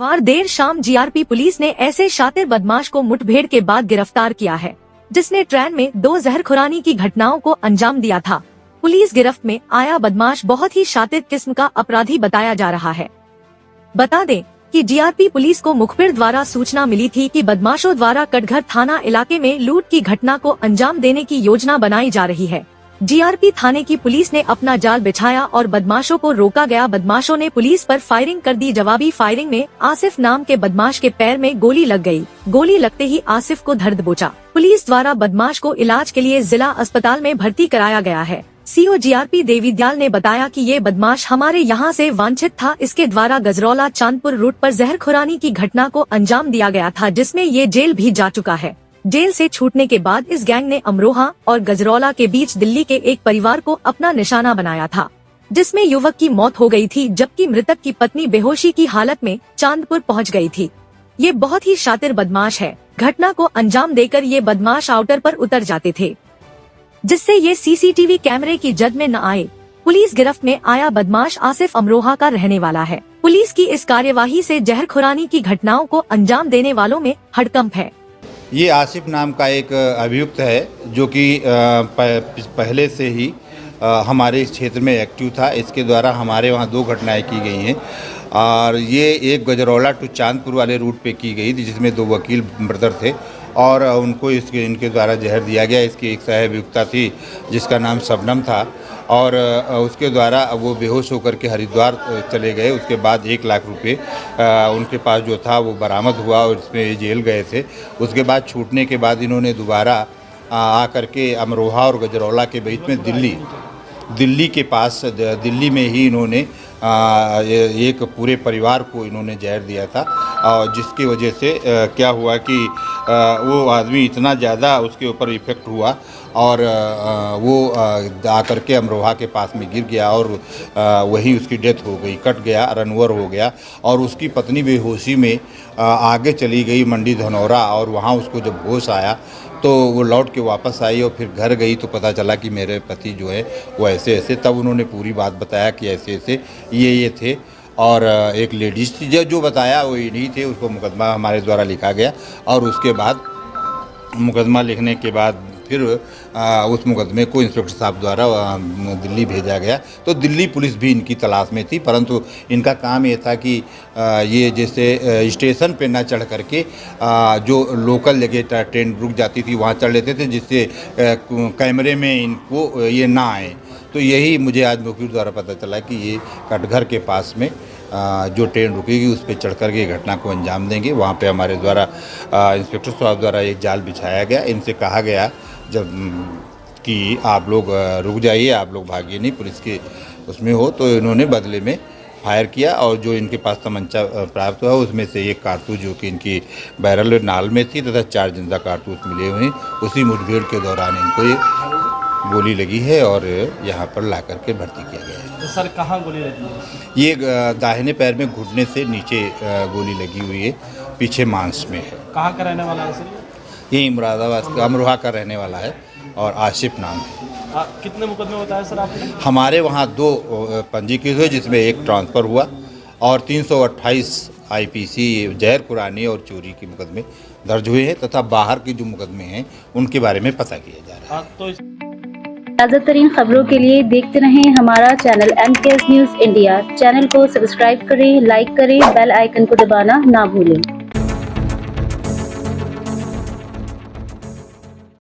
वार देर शाम GRP police ने ऐसे शातिर बदमाश को मुठभेड़ के बाद गिरफ्तार किया है, जिसने ट्रेन में 2 जहरखुरानी की घटनाओं को अंजाम दिया था। पुलिस गिरफ्त में आया बदमाश बहुत ही शातिर किस्म का अपराधी बताया जा रहा है। बता दें कि जीआरपी पुलिस को मुखबिर द्वारा सूचना मिली थी कि बदमाशों द्वारा कटघर थाना इलाके में लूट की घटना को अंजाम देने की योजना बनाई जा रही है। जीआरपी थाने की पुलिस ने अपना जाल बिछाया और बदमाशों को रोका गया। बदमाशों ने पुलिस पर फायरिंग कर दी। जवाबी फायरिंग में आसिफ नाम के बदमाश के पैर में गोली लग गई। गोली लगते ही आसिफ को दर्द पहुंचा। पुलिस द्वारा बदमाश को इलाज के लिए जिला अस्पताल में भर्ती कराया गया है। सीओ जीआरपी देवीदयाल ने बताया कि ये बदमाश हमारे यहाँ से वांछित था। इसके द्वारा गजरौला चांदपुर रूट पर जहरखुरानी की घटना को अंजाम दिया गया था, जिसमें ये जेल भी जा चुका है। जेल से छूटने के बाद इस गैंग ने अमरोहा और गजरौला के बीच दिल्ली के एक परिवार को अपना निशाना बनाया था, जिसमें युवक की मौत हो गई थी, जबकि मृतक की पत्नी बेहोशी की हालत में चांदपुर पहुंच गई थी। ये बहुत ही शातिर बदमाश है। घटना को अंजाम देकर ये बदमाश आउटर पर उतर जाते थे, जिससे ये सीसीटीवी कैमरे की जद में न आए। पुलिस गिरफ्त में आया बदमाश आसिफ अमरोहा का रहने वाला है। पुलिस की इस कार्यवाही से जहरखुरानी की घटनाओं को अंजाम देने वालों में हड़कंप है। ये आसिफ नाम का एक अभियुक्त है, जो कि पहले से ही हमारे इस क्षेत्र में एक्टिव था। इसके द्वारा हमारे वहाँ 2 घटनाएं की गई हैं और ये एक गजरौला टू चांदपुर वाले रूट पे की गई थी, जिसमें 2 वकील ब्रदर थे और उनको इनके द्वारा जहर दिया गया। इसकी एक सह अभियुक्ता थी जिसका नाम शबनम था और उसके द्वारा वो बेहोश होकर के हरिद्वार चले गए। उसके बाद 1 लाख रुपए उनके पास जो था वो बरामद हुआ और इसमें जेल गए थे। उसके बाद छूटने के बाद इन्होंने दोबारा आकर के अमरोहा और गजरौला के बीच में दिल्ली के पास दिल्ली में ही इन्होंने एक पूरे परिवार को इन्होंने जहर दिया था, और जिसकी वजह से क्या हुआ कि वो आदमी इतना ज़्यादा उसके ऊपर इफ़ेक्ट हुआ और वो आकर के अमरोहा के पास में गिर गया और वहीं उसकी डेथ हो गई, कट गया, रनओवर हो गया। और उसकी पत्नी बेहोशी में आगे चली गई मंडी धनौरा, और वहाँ उसको जब होश आया तो वो लौट के वापस आई और फिर घर गई तो पता चला कि मेरे पति जो है वो ऐसे ऐसे। तब उन्होंने पूरी बात बताया कि ऐसे ऐसे ये थे, और एक लेडीज़ थी जो बताया वो इन्हीं थे। उसको मुकदमा हमारे द्वारा लिखा गया और उसके बाद मुकदमा लिखने के बाद फिर उस मुकदमे को इंस्पेक्टर साहब द्वारा दिल्ली भेजा गया। तो दिल्ली पुलिस भी इनकी तलाश में थी, परंतु इनका काम ये था कि ये जैसे स्टेशन पे ना चढ़ करके जो लोकल जगह ट्रेन रुक जाती थी वहाँ चढ़ लेते थे, जिससे कैमरे में इनको ये ना आए। तो यही मुझे आज मुखबिर द्वारा पता चला कि ये कटघर के पास में जो ट्रेन रुकेगी उस पर चढ़ कर के घटना को अंजाम देंगे। वहाँ पे हमारे द्वारा इंस्पेक्टर साहब द्वारा एक जाल बिछाया गया। इनसे कहा गया जब कि आप लोग रुक जाइए, आप लोग भागिए नहीं, पुलिस के उसमें हो। तो इन्होंने बदले में फायर किया और जो इनके पास तमंचा प्राप्त हुआ उसमें से एक कारतूस जो कि इनकी बैरल नाल में थी तथा 4 जिंदा कारतूस मिले हुए हैं। उसी मुठभेड़ के दौरान इनको ये गोली लगी है और यहाँ पर ला करके भर्ती किया गया है। तो सर कहाँ गोली लगी है? ये दाहिने पैर में घुटने से नीचे गोली लगी हुई है, पीछे मांस में है। कहाँ का रहने वाला है सर? यही मुरादाबाद अमरोहा का रहने वाला है और आसिफ नाम है। कितने मुकदमे बताया सर आपने? हमारे वहाँ 2 पंजीकृत हुए, जिसमें एक ट्रांसफ़र हुआ और 328 आईपीसी जहरखुरानी और चोरी के मुकदमे दर्ज हुए हैं तथा बाहर के जो मुकदमे हैं उनके बारे में पता किया जा रहा है। तो ताज़ा तरीन खबरों के लिए देखते रहें हमारा channel MKS news India. Channel को सब्सक्राइब करें, लाइक करें, बेल आइकन को दबाना ना भूलें।